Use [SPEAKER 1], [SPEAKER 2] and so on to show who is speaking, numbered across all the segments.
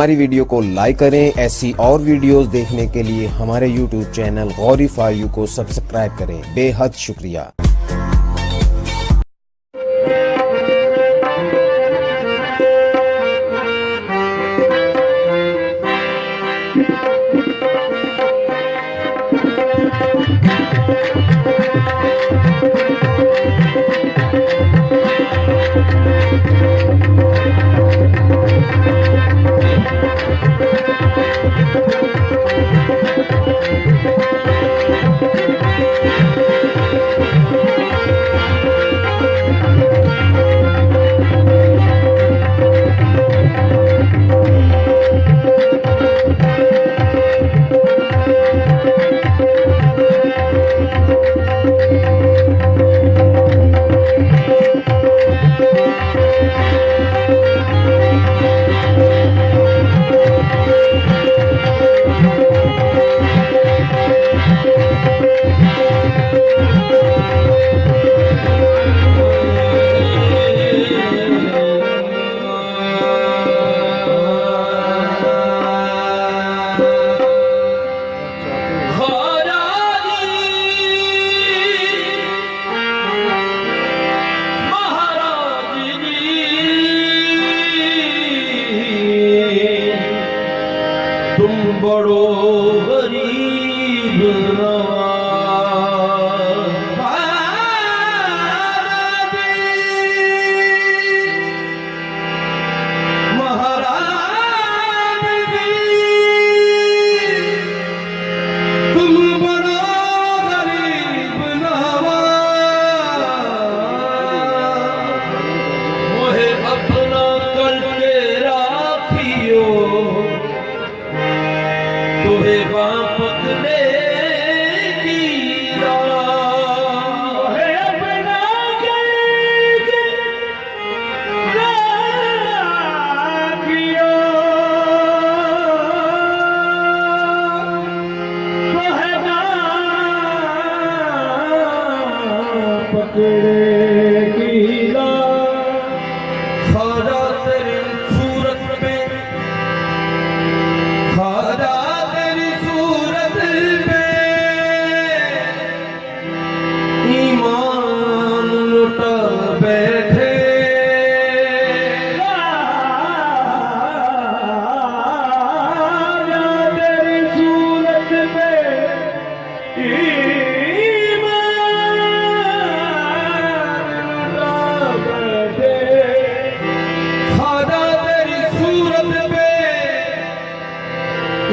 [SPEAKER 1] हमारी वीडियो को लाइक करें। ऐसी और वीडियोस देखने के लिए हमारे YouTube channel Gauri for you को सब्सक्राइब करें। बेहद शुक्रिया।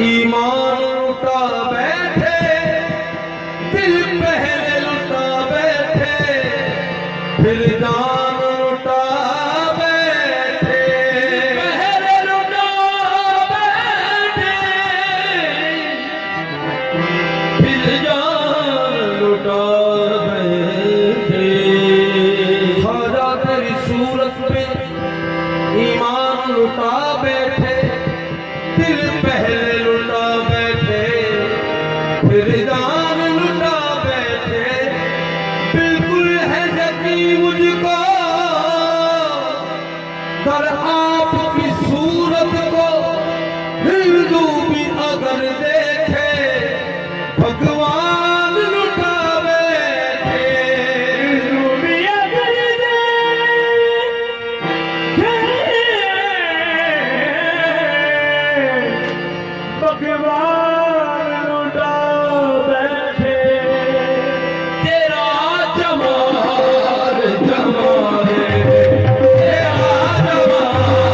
[SPEAKER 2] ईमान लुटा बैठे, दिल पहले लुटा बैठे, फिर जान लुटा बैठे, पहले लुटा बैठे, फिर जान लुटा बैठे। ख्वाजा तेरी सूरत पे ईमान लुटा बैठे, दिल पहले लुटा बैठे, फिर जान लुटा बैठे। बिल्कुल है यकीन मुझको कर आपकी सूरत को, हिंदू भी अगर देखे भगवान लुटा बैठे, हिंदू भी अगर भगवान लुटा बैठे। तेरा जमाल जमाल, तेरा जमाल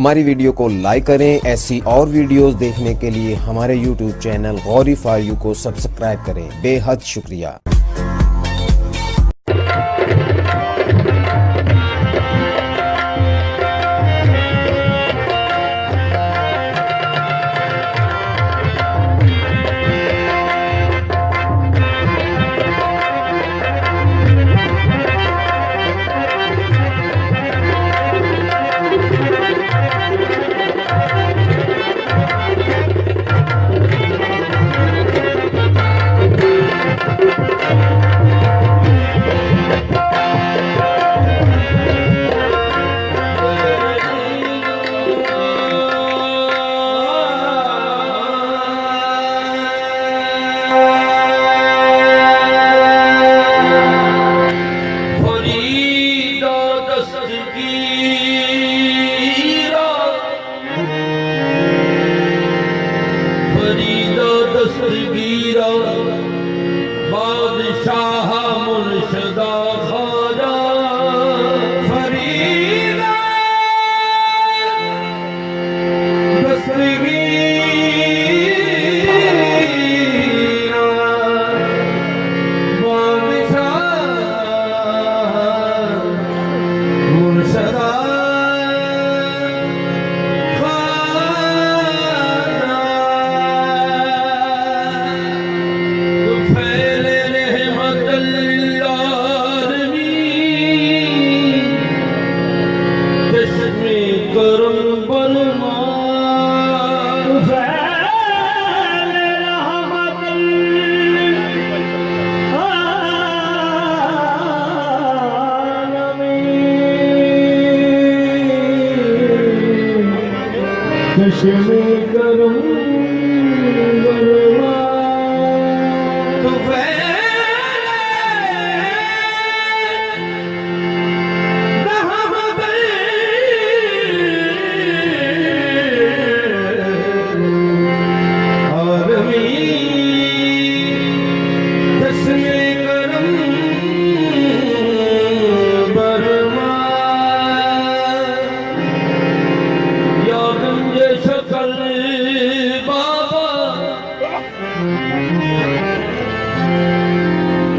[SPEAKER 1] हमारी वीडियो को लाइक करें। ऐसी और वीडियोस देखने के लिए हमारे YouTube channel Gauri for you को सब्सक्राइब करें। बेहद शुक्रिया।
[SPEAKER 2] बादशाह मुर्शदा ख्वाजा फरीदा दस्तगीरा बादशाह मुर्शदा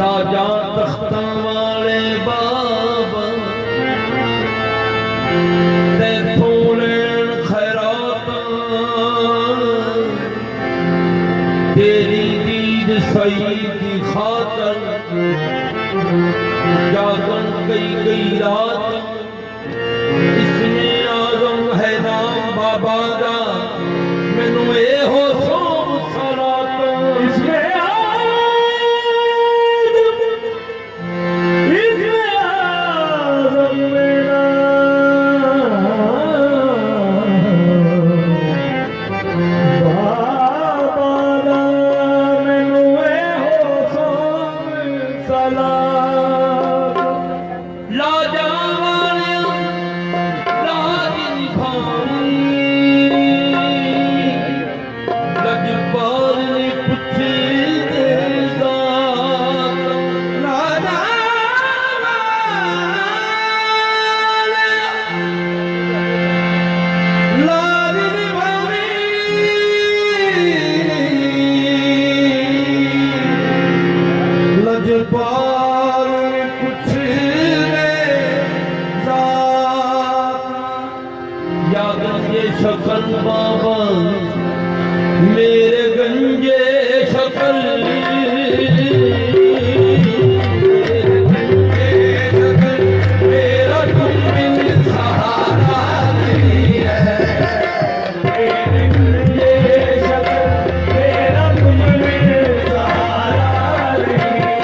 [SPEAKER 2] ताजा तख्तां वाले बाबा ते थोड़े खैरातां तेरी दीद सईद की खातर जागन कई रात इसमें आजम है नाम बाबा दा मैनू ए हो सोम सरात इसमें शकल बाबा मेरे गंजे शकल मेरा तुम बिन सहारा नहीं है मेरे गंजे शकल मेरा तुम बिन सहारा नहीं है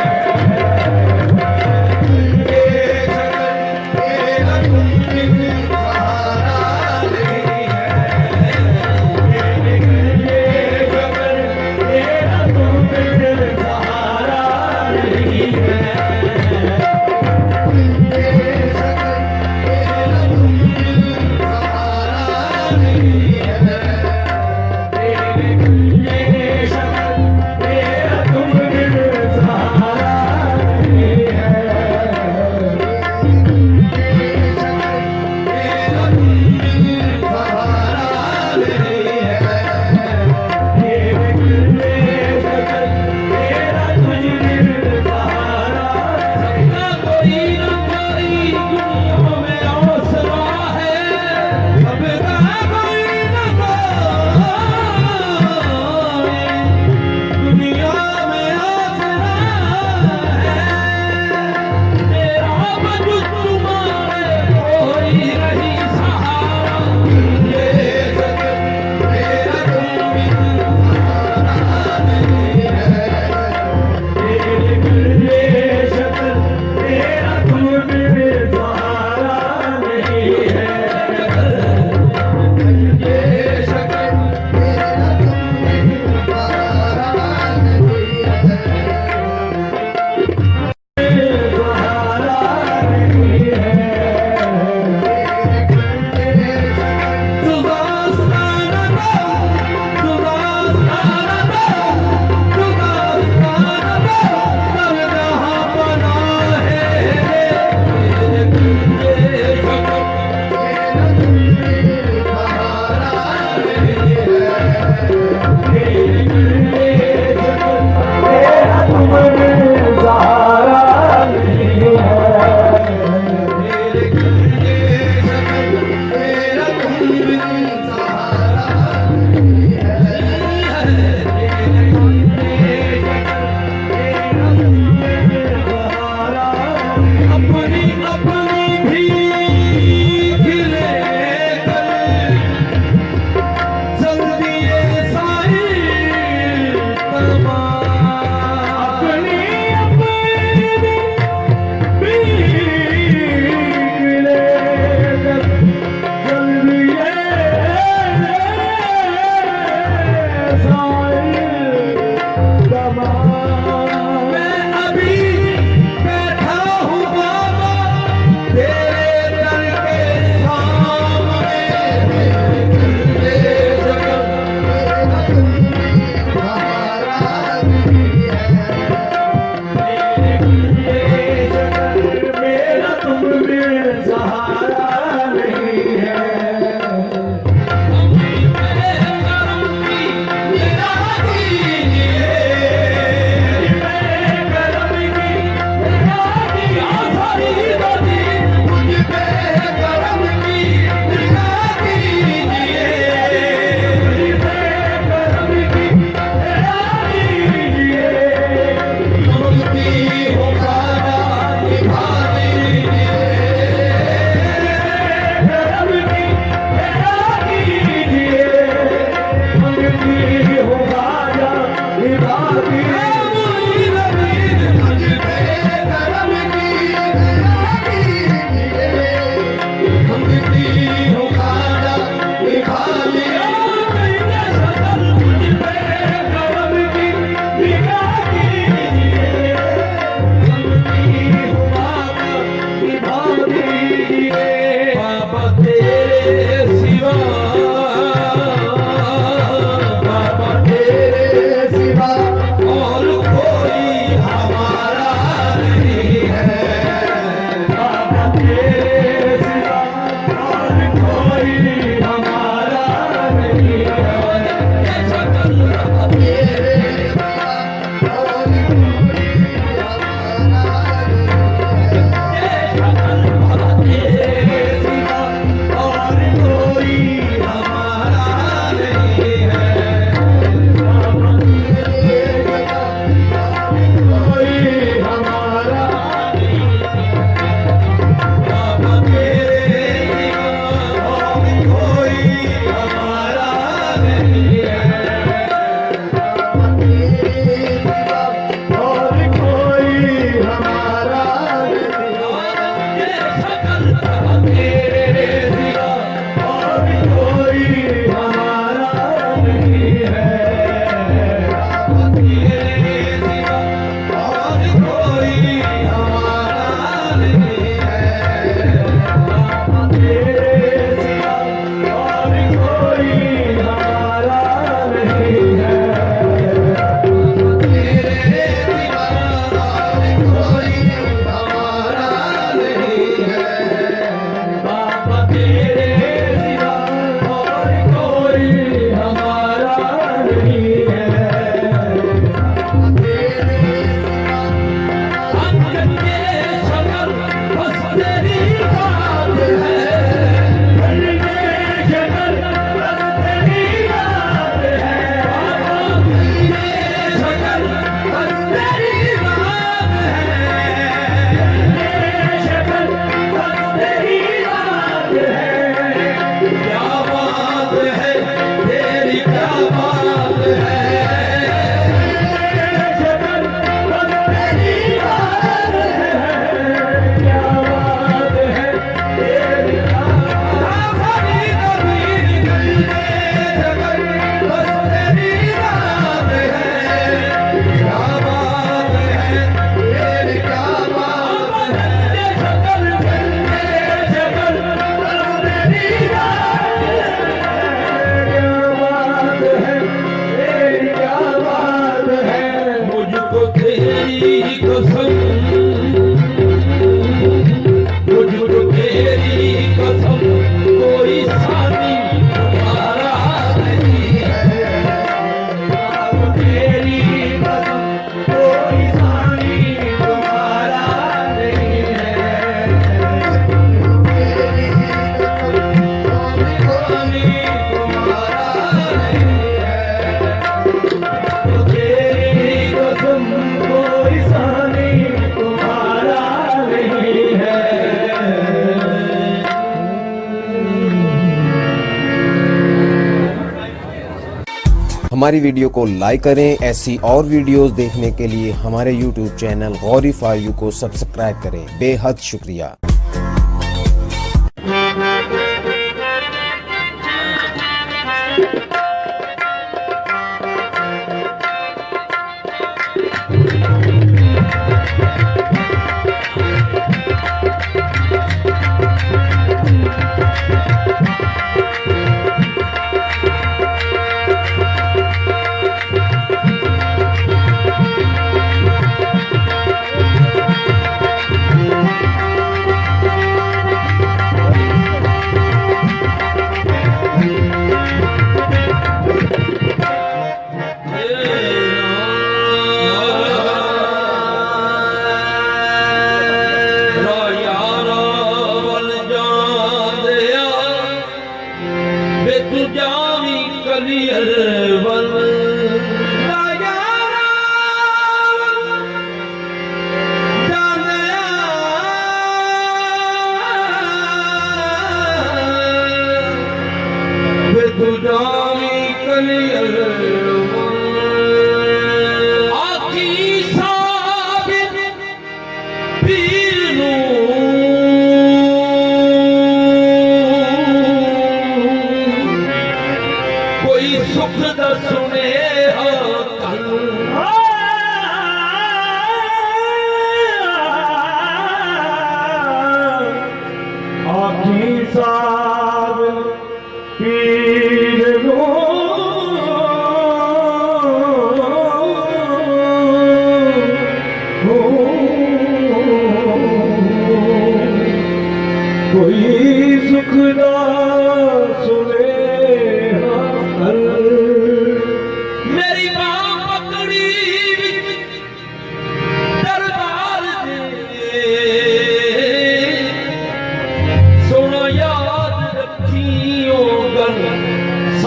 [SPEAKER 2] मेरा तुम बिन सहारा नहीं है कोई न कोई दुनिया में आसरा है, सबका कोई न कोई दुनिया में आसरा है। मेरा वजूद तुम्हारे कोई नहीं सहारा, ये जगत मेरा तुम बिन सहारा नहीं है। ये शक्ल तेरा तुम
[SPEAKER 1] हमारी वीडियो को लाइक करें। ऐसी और वीडियोस देखने के लिए हमारे YouTube channel Gauri for you को सब्सक्राइब करें। बेहद शुक्रिया।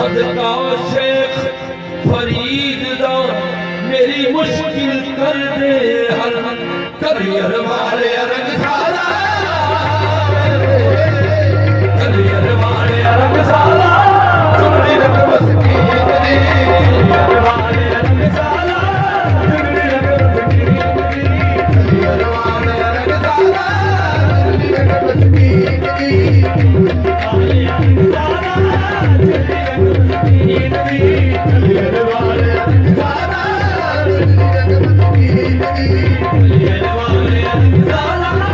[SPEAKER 2] सदका शेख फरीद दा मेरी मुश्किल कर दे हल करियर वाले रंग सारा करियर वाले रंग सारा तुम्हारी रंग बस की करियर वाले रंग सारा तुम्हारी रंग बस की करियर वाले रंग सारा तुम्हारी रंग बस की
[SPEAKER 3] Salam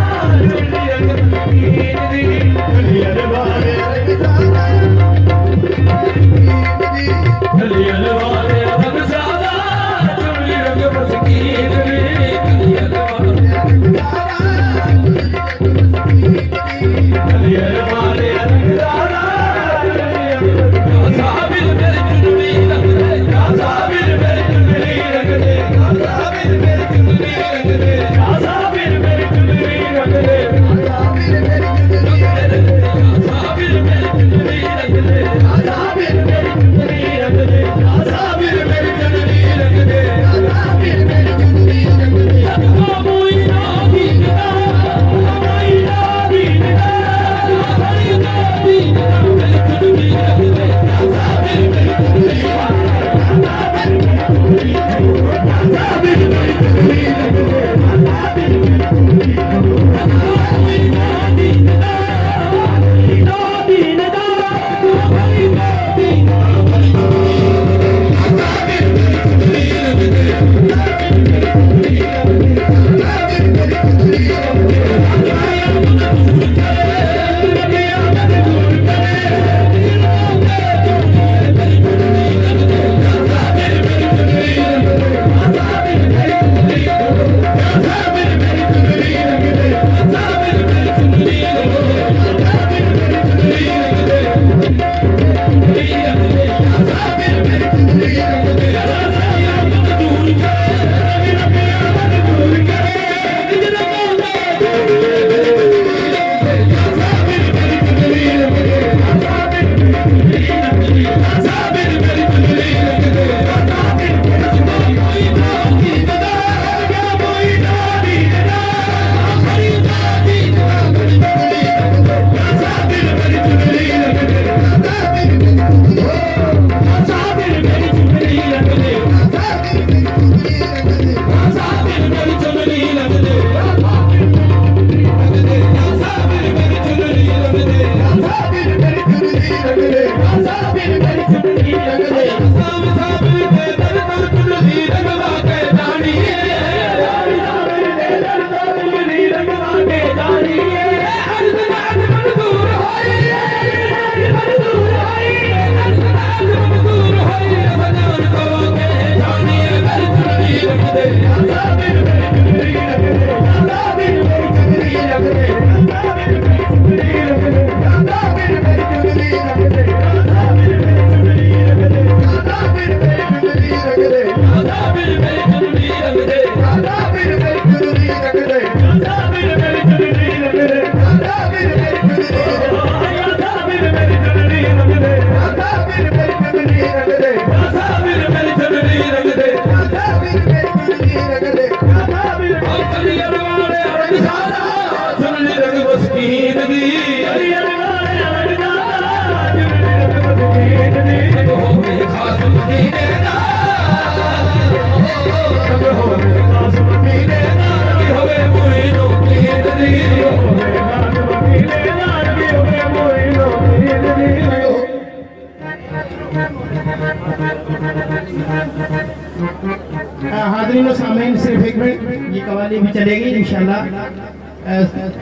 [SPEAKER 4] मिनट ये कवाली भी चलेगी इंशाल्लाह।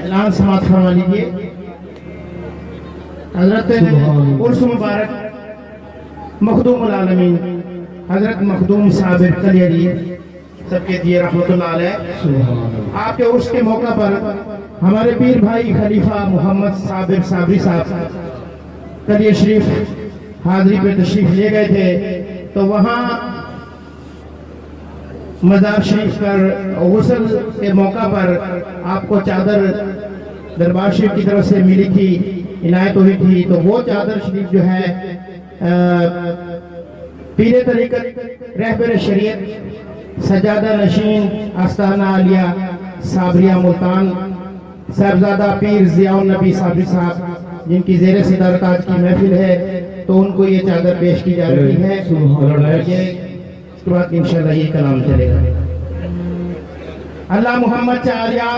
[SPEAKER 4] ऐलान समाप्त फरमा लीजिए। हजरत उर्स मुबारक मखदूम आलमीन हजरत मखदूम साबिर कलियरी सबके दिए रहमतुल्लाह अलैह, आपके उर्स के मौका पर हमारे पीर भाई खलीफा मोहम्मद साबिर साबरी साहब कलियर शरीफ हाजिरी पे तशरीफ ले गए थे, तो वहाँ मज़ार शरीफ पर गुस्ल के मौका पर आपको चादर दरबार शरीफ की तरफ से मिली थी, इनायत हुई थी। तो वो चादर शरीफ जो है पीरे तरीक़त रहबर शरीयत सजादा नशीन आस्ताना आलिया साबरिया मुल्तान साहबजादा पीर ज़ियाउन नबी साबरी साहब जिनकी ज़ेर सदारत आज की महफिल है, तो उनको ये चादर पेश की जा रही है। इसके बाद इंशाल्लाह ये कलाम चलेगा। अल्लाह मोहम्मद चारिया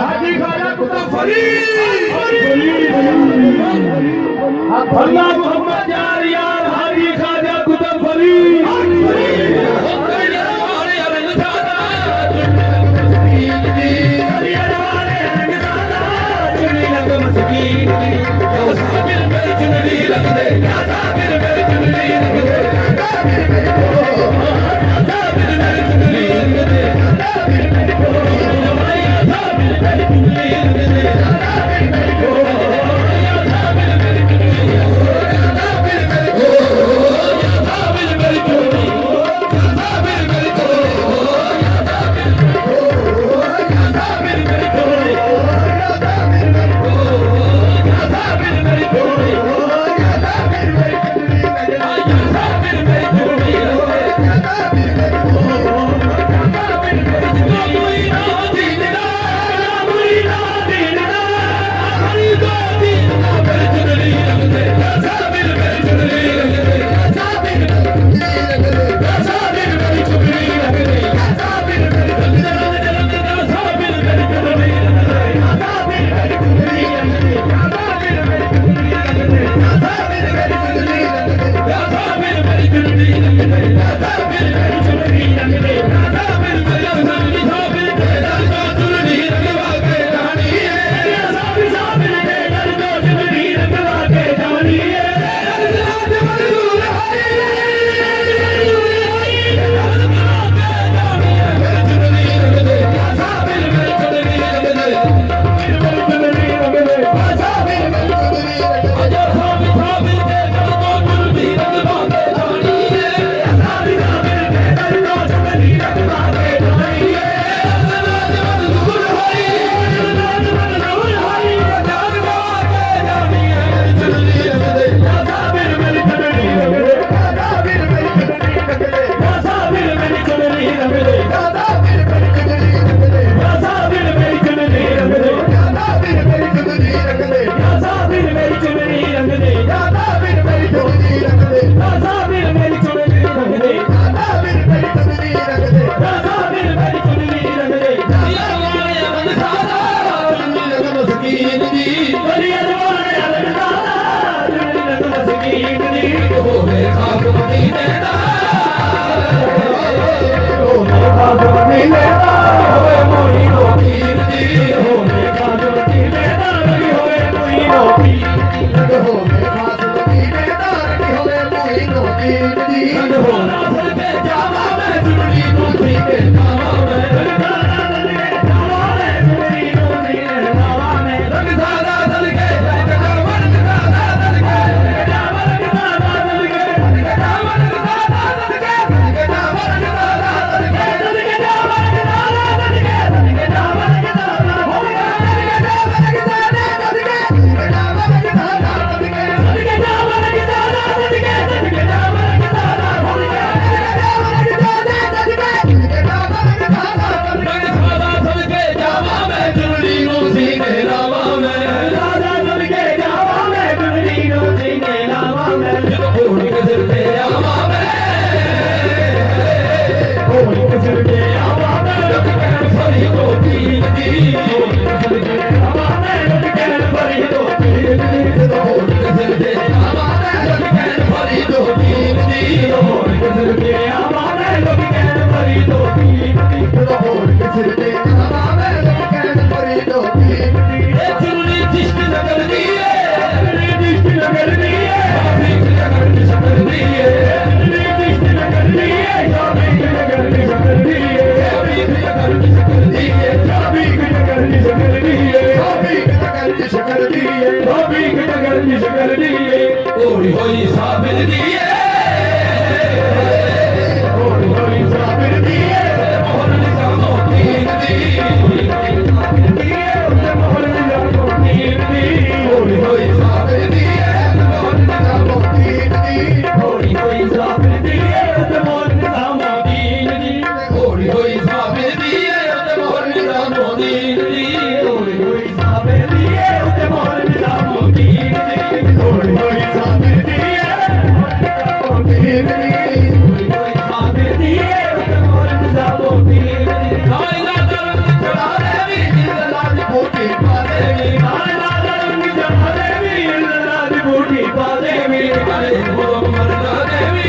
[SPEAKER 5] अल्लाह मोहम्मद चारिया हाजी खाजा कुतुब फरीद धोबी कटगर जिसकर दिए ओड़ी होई साबिर दिए ओड़ी होई साबिर दिए मोहर निजामो तीन दी दिए मोहर निजामो तीन दी ओड़ी होई साबिर दिए मोहर निजामो तीन दी ओड़ी होई साबिर दिए मोहर निजामो तीन दी ओड़ी होई साबिर दिए मोहर निजामो तीन दी ओड़ी होई साबिर दिए मोहर निजामो तीन दी ओड़ी होई साबिर दिए मोहर निजामो तीन दी ओड़ी होई साबिर दिए मोहर निजामो तीन दी नाइला दरम चढ़ा देवी इल्लाह दी बूटी पा देवी नाइला दरम चढ़ा देवी इल्लाह दी बूटी पा देवी अरे मुहम्मद ना देवी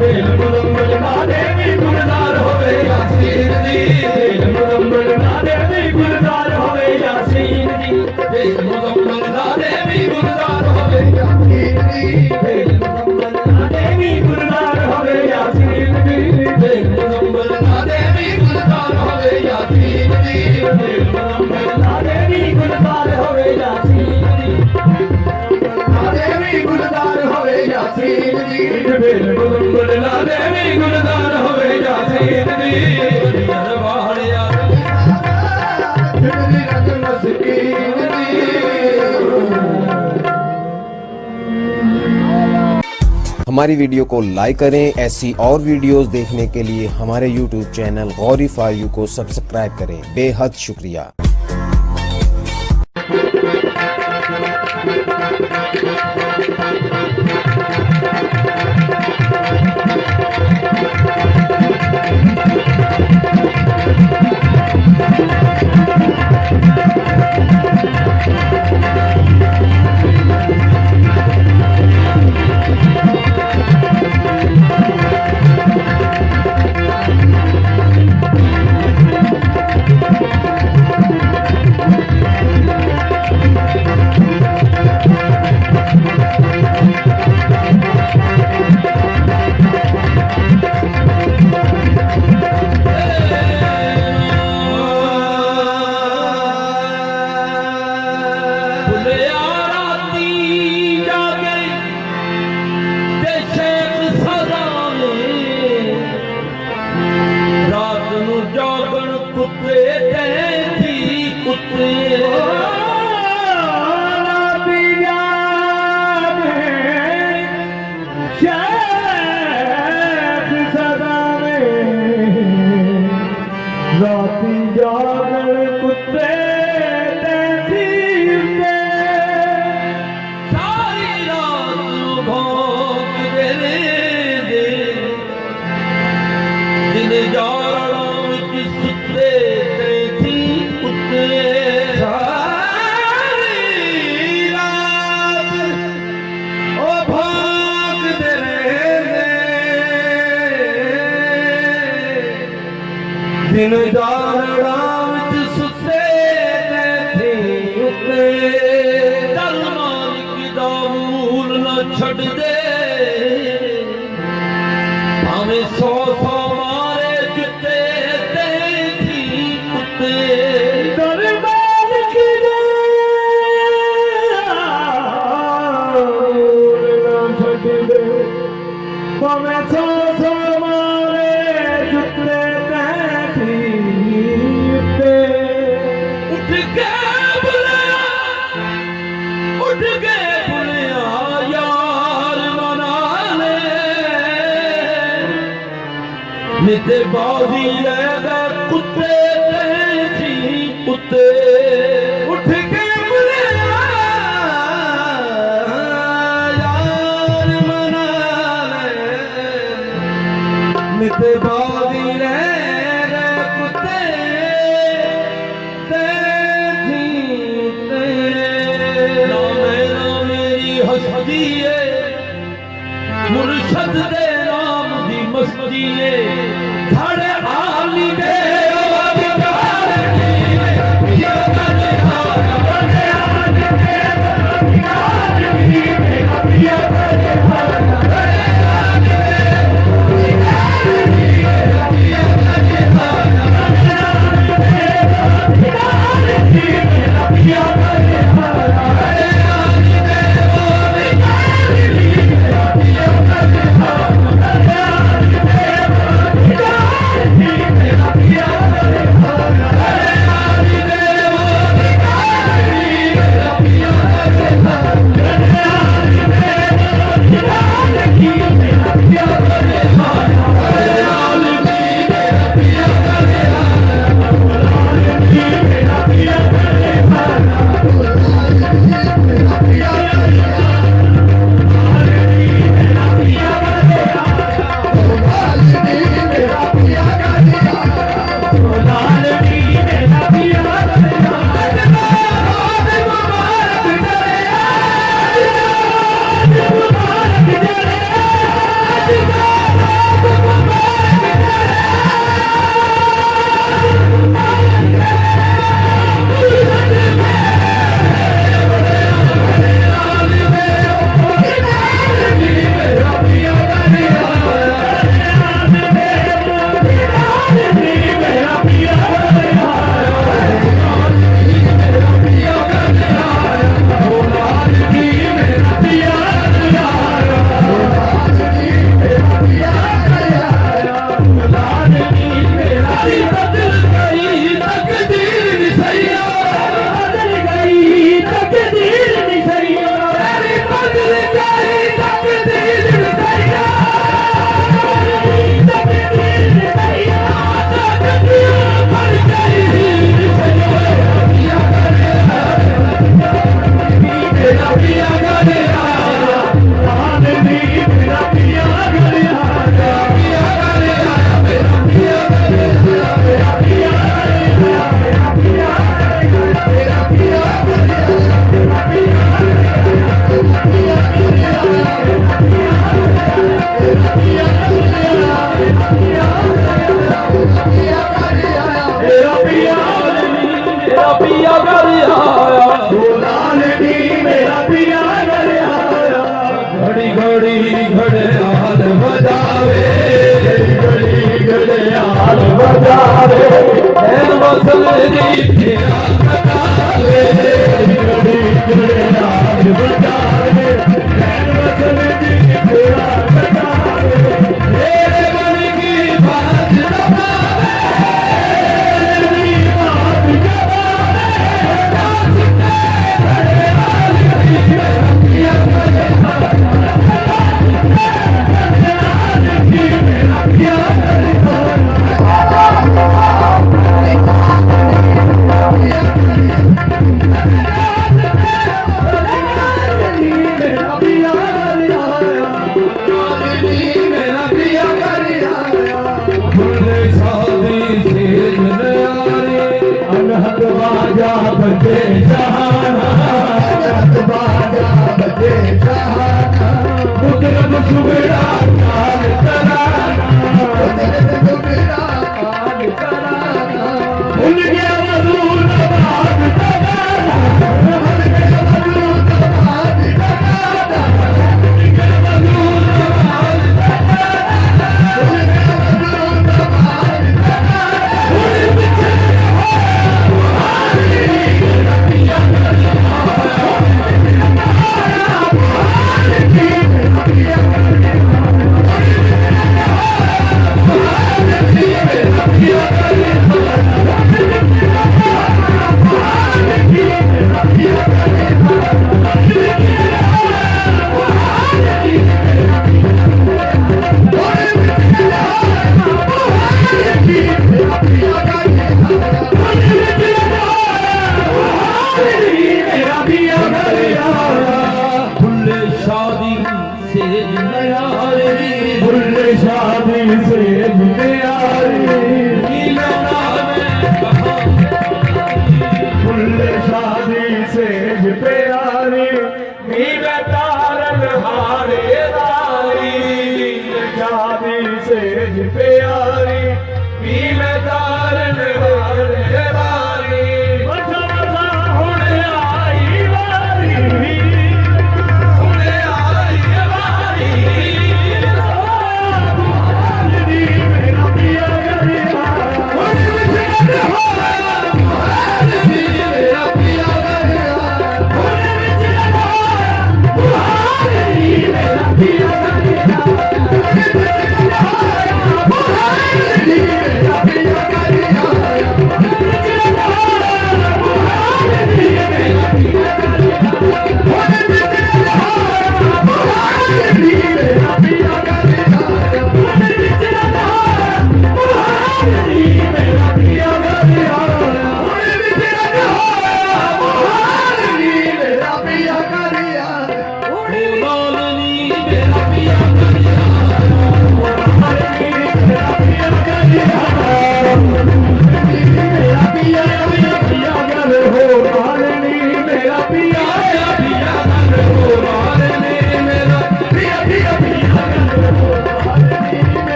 [SPEAKER 5] बेल मुहम्मद ना देवी गुलजार होवे यासीन दी बेल मुहम्मद ना देवी गुलजार होवे यासीन दी बेल मुहम्मद ना देवी गुलजार होवे यासीन दी बेल मुहम्मद ना देवी गुलजार होवे यासीन दी बेल मुहम्मद ना देवी गुलजार होवे यासीन दी बेल मुहम्मद ना देवी गुलजार होवे यासीन दी ना देवी गुलजार होवे यासीन दी बेल मुहम्मद ना देवी गुलजार होवे यासीन दी यार वालिया जिंदगी रंग मस्कीन दी
[SPEAKER 1] हमारी वीडियो को लाइक करें। ऐसी और वीडियोस देखने के लिए हमारे YouTube channel Gauri for you को सब्सक्राइब करें। बेहद शुक्रिया।
[SPEAKER 5] दिन जागड़ा विच सुते थी उते चल मालिक दा मूल न छड़ दे भावें 100 मारे जुते ते थी उते चल मालिक दा मूल न छड़ दे भावें 100 मारे जुते उठ के बुलिया यार मना ले निते बाजी लगा कुत्ते थी कुत्ते उठ के बुलिया यार मना ले निते बाजी लगा कुत्ते हस्तीए मुर्शद दे नाम दी मस्तीए खड़े आली कर आया लालनी मेरा पिया कर आया घड़ी घड़ी घड़ियाल बजावे घड़ी घड़ियाल बजावे ऐन वसल दी तेरा कटावे घड़ी घड़ियाल बजावे ऐन वसल दी तेरा कटावे मेरे मन की बात दबावे मेरी बात दबावे बजे जहाना बाजा बजे जहाना कुदरत सुबेड़ा काल तराना कुदरत सुबेड़ा काल तराना भूल गया मधुर नवाज तराना भूल गया मधुर नवाज तराना भूल गया मधुर नवाज तराना भूल गया मधुर नवाज तराना भूल गया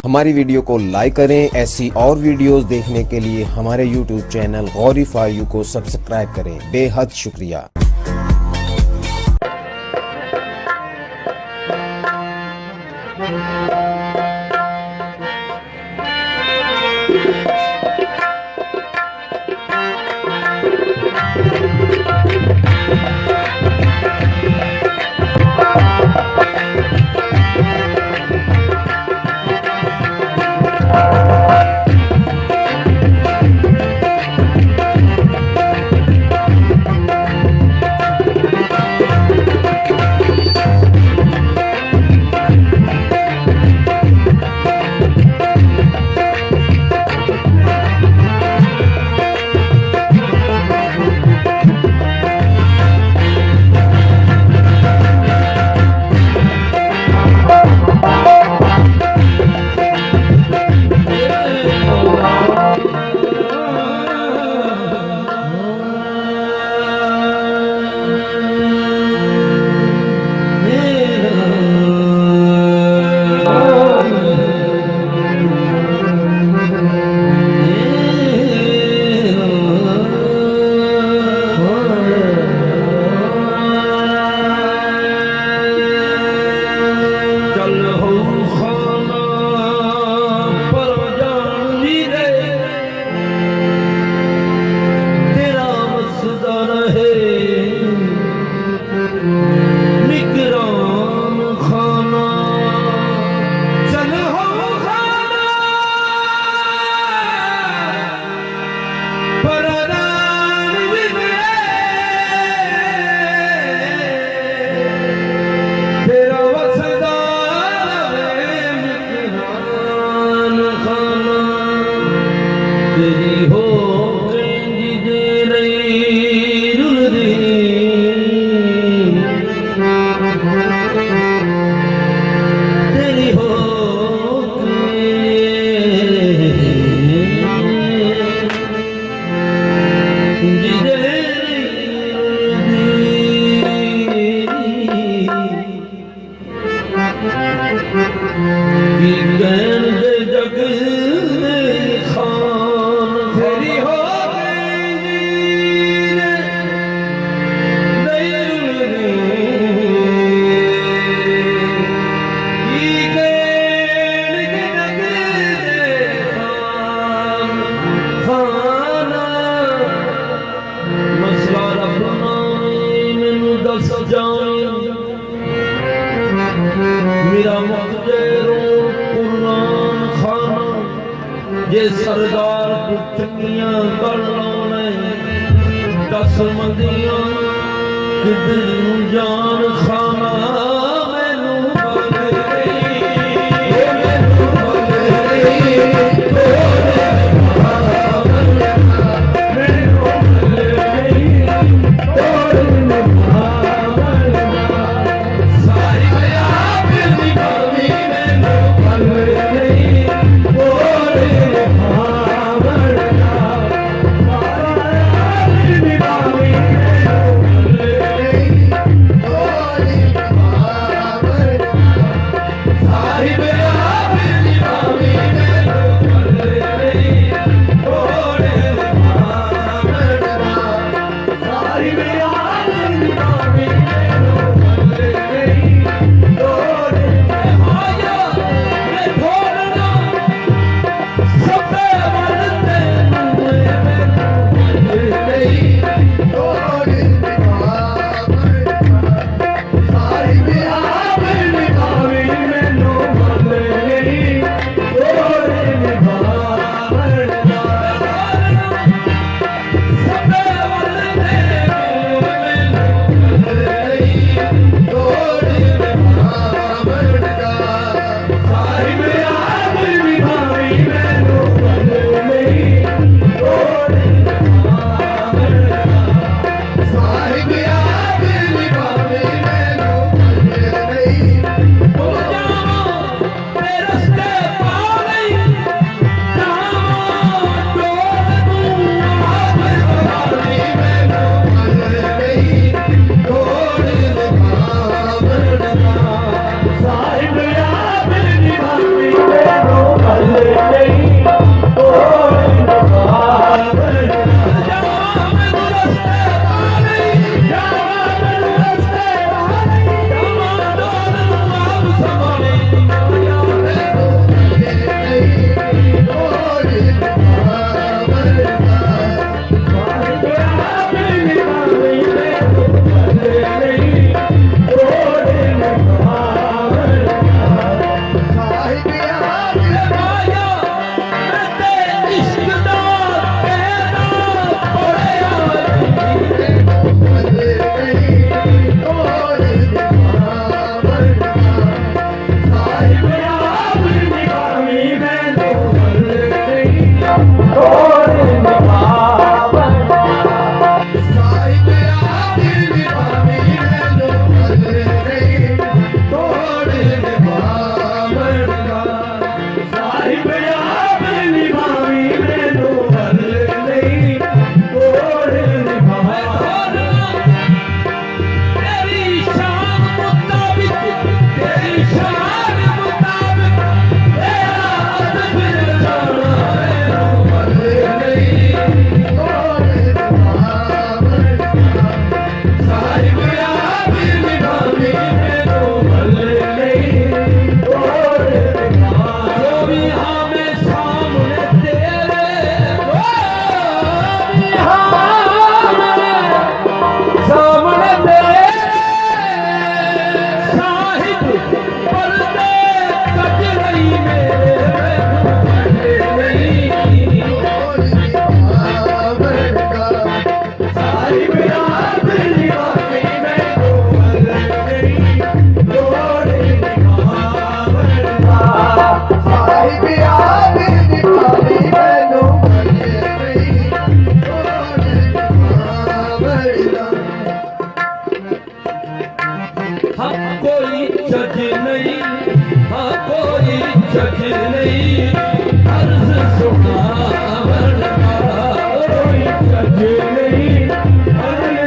[SPEAKER 1] हमारी वीडियो को लाइक करें। ऐसी और वीडियोस देखने के लिए हमारे YouTube channel Gauri for you को सब्सक्राइब करें। बेहद शुक्रिया।
[SPEAKER 5] ਕੀ ਕਹਿਣ ਦੇ ਜਗ ਦੇ ਖਾਨ ਫੇਰੀ ਹੋ ਗਈ ਜੀ ਕੀ ਕਹਿਣ ਦੇ ਜਗ ਦੇ ਖਾਨ ਖਾਨਾ ਮਸਲਾ ਰੱਬ ਨਾਮੀ ਮੈਨੂੰ ਦੱਸ ਜਾਏ मेरा मुख्तरो कुरान खाना जे सरदार को चंगियां कर लाने 10 मंदियां किधर जान खाना मैनू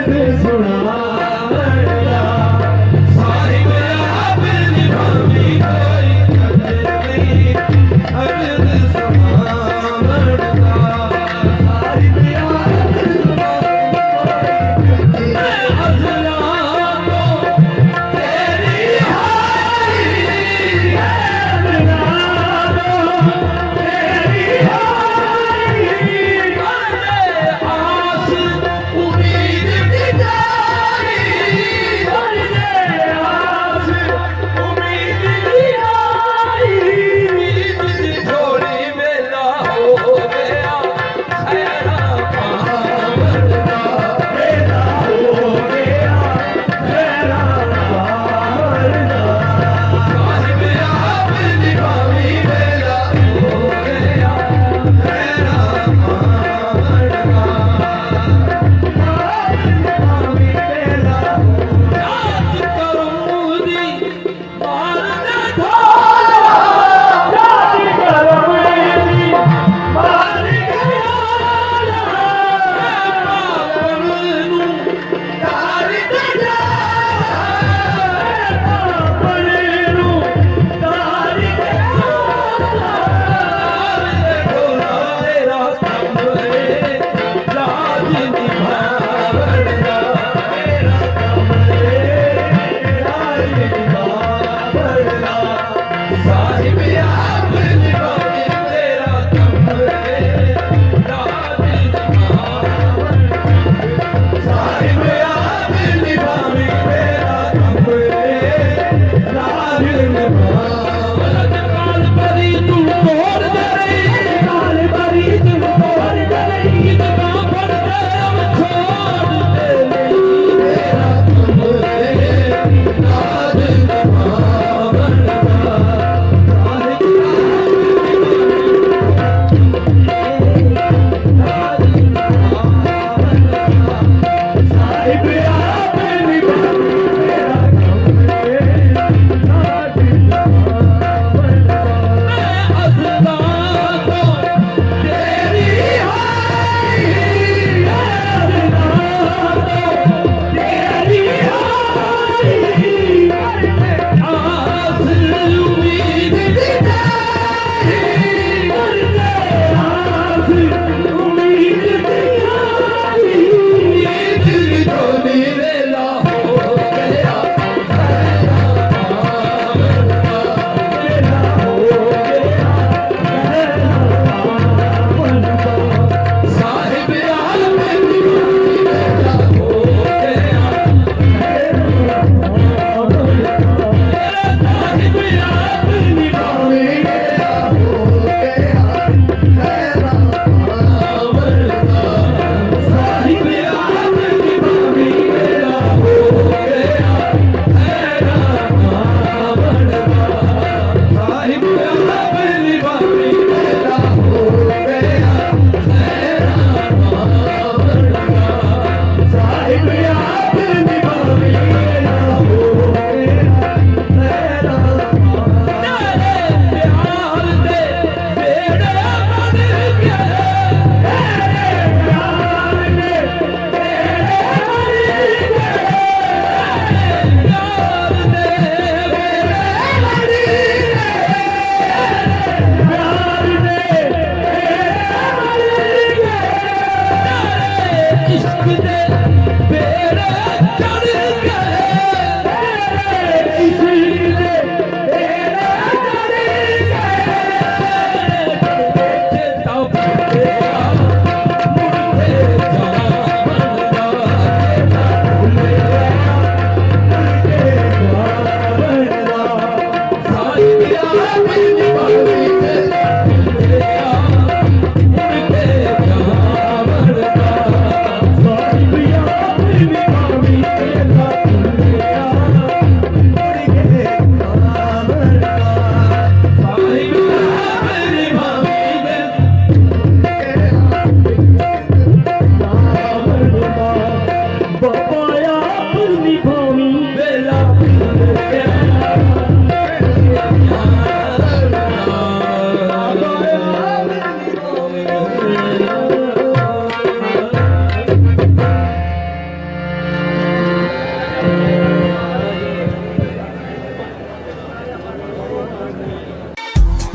[SPEAKER 5] बले सुना साहिब आप निभावी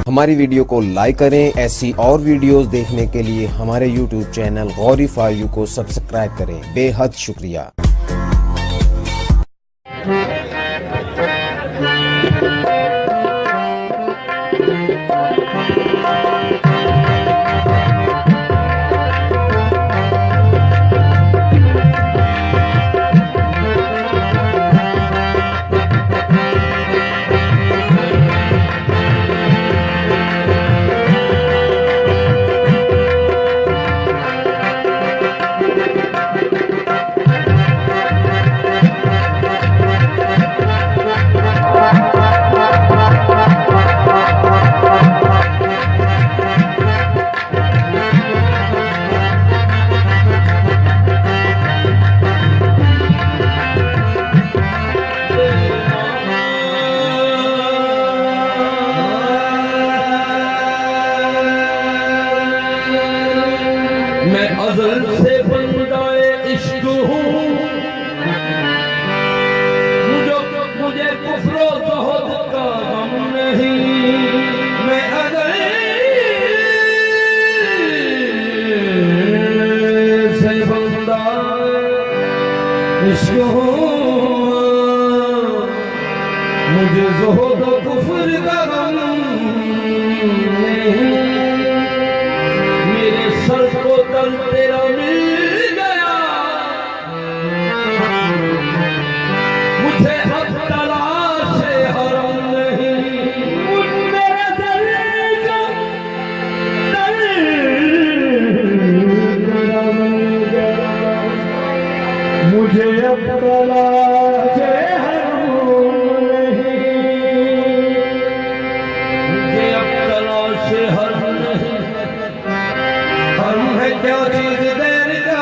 [SPEAKER 1] हमारी वीडियो को लाइक करें। ऐसी और वीडियोस देखने के लिए हमारे YouTube चैनल गौरीफाई यू को सब्सक्राइब करें। बेहद शुक्रिया।
[SPEAKER 5] इश्क हो मुझे ज़ोहद और कुफ्र का गम नहीं, मेरे सर को तल तेरा मिल गया, मुझे अब तलाश हरम नहीं, मेरे दिल का तल तेरा मिल गया, मुझे अब तलाश हरम नहीं, हरम है क्या चीज देर का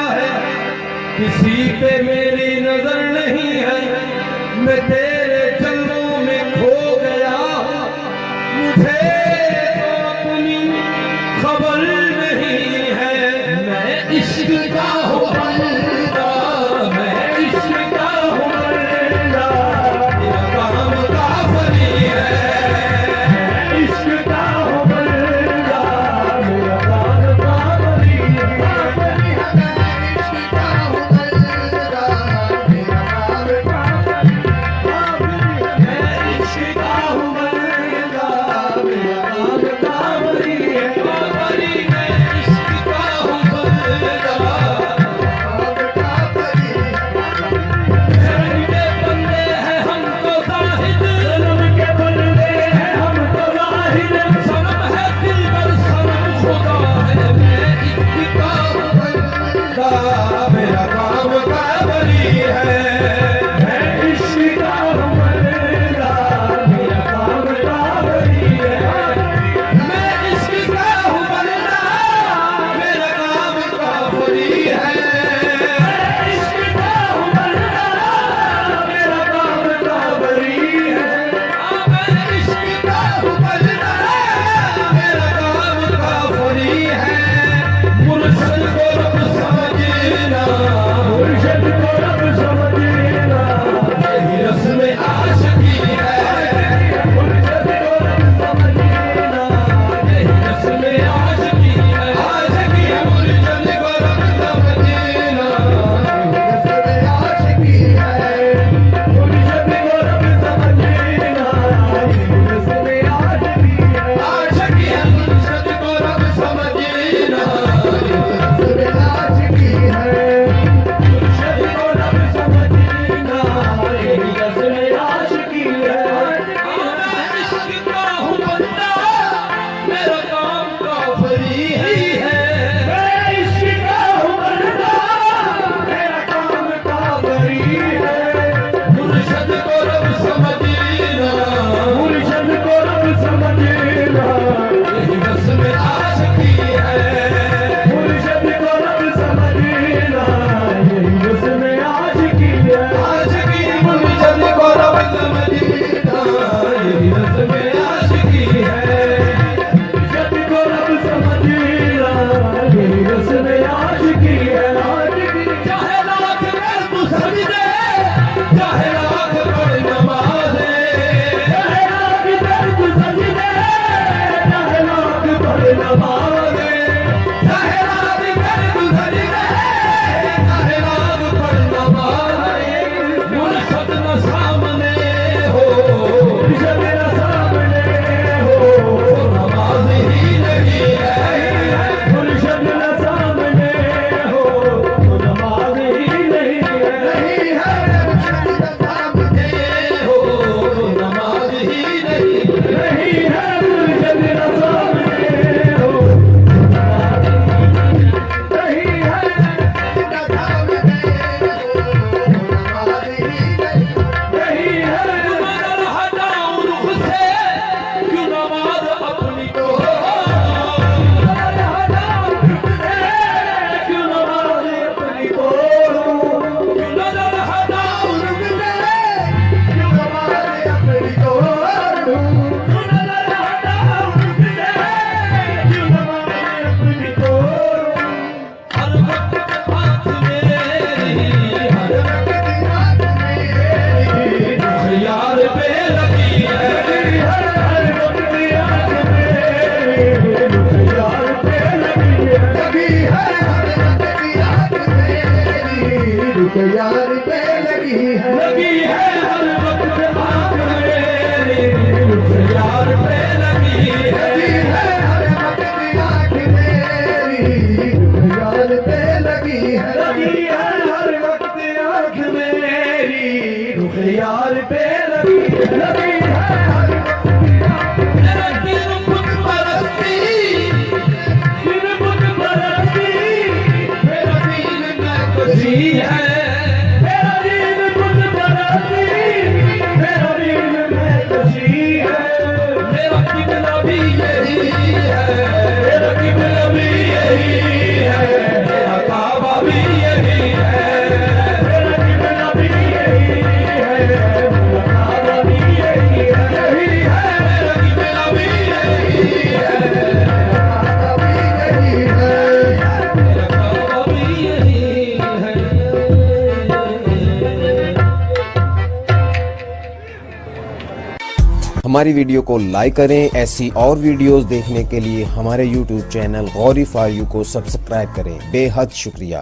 [SPEAKER 1] हमारी वीडियो को लाइक करें। ऐसी और वीडियोस देखने के लिए हमारे YouTube चैनल गौरीफार यू को सब्सक्राइब करें। बेहद शुक्रिया।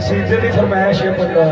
[SPEAKER 5] सीधे की फरमाइश है बंदा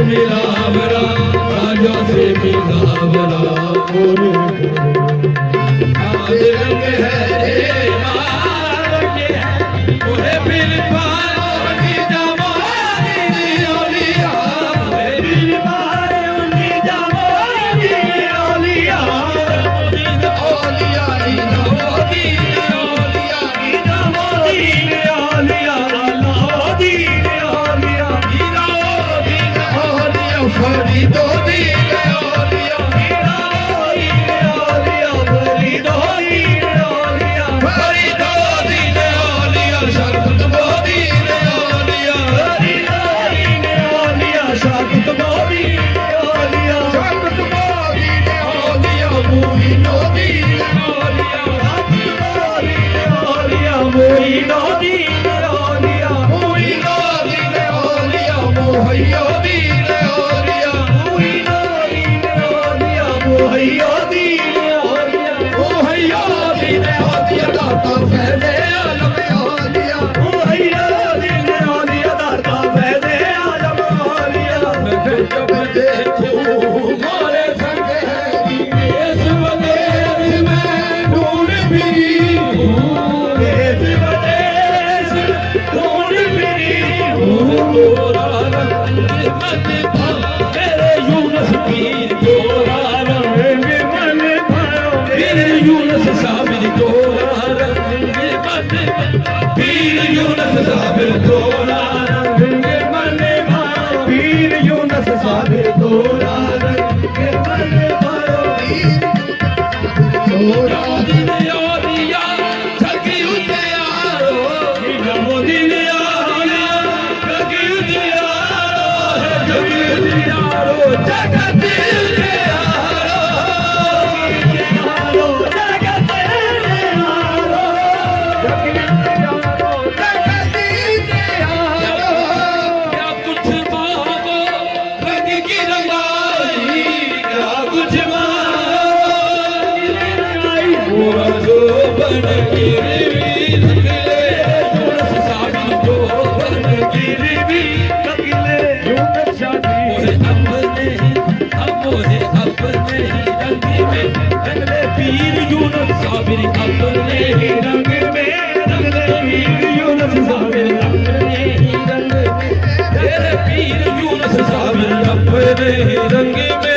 [SPEAKER 5] मिलावरा राजा से मिलावरा रंग है रंग है उन्हें फिर पानी जमानी ओलिया फिर पानी जमानी ओलिया ओलिया फरीदो दीने ओलिया फरीदो दीने ओलिया शरफत दीने ओलिया शरफत दीने ओलिया शरफत दीने ओलिया मोहिनो दीने ओलिया मोहिनो दीने ओलिया मोहिनो दीने ओलिया मोहियो दीने रंग में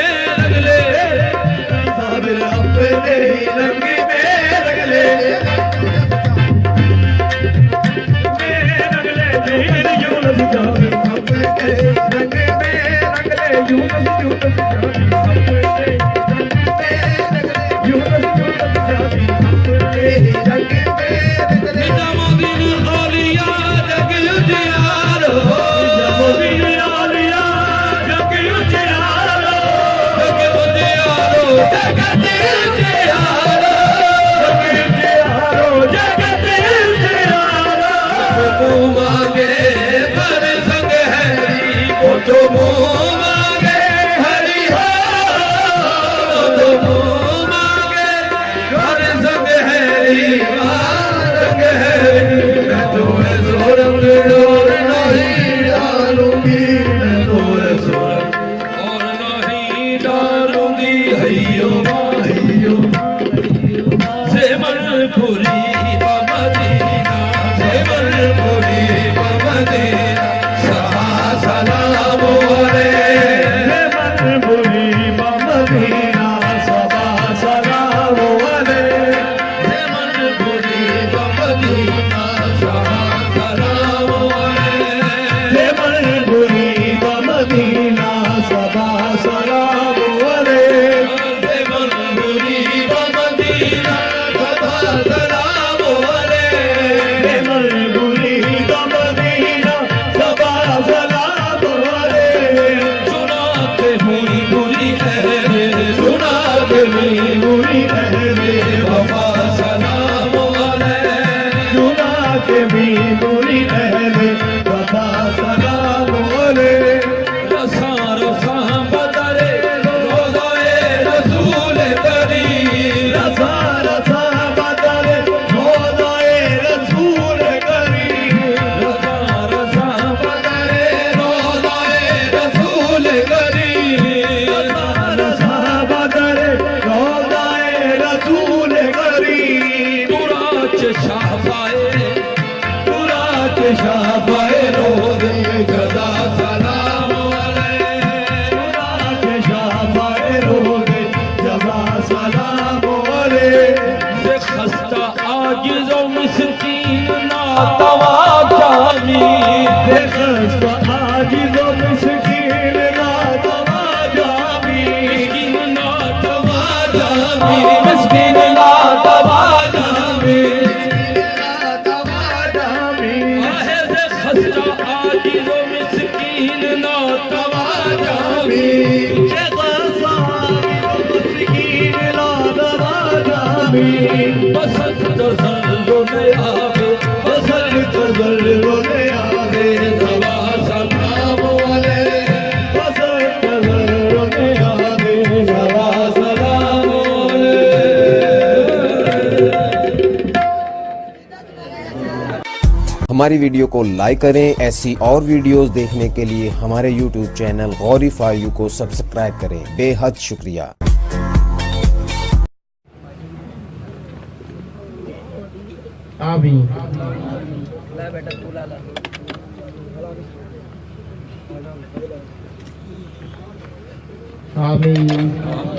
[SPEAKER 1] हमारी वीडियो को लाइक करें। ऐसी और वीडियोस देखने के लिए हमारे YouTube channel Gauri for you को सब्सक्राइब करें। बेहद शुक्रिया।
[SPEAKER 4] आमीन आमीन।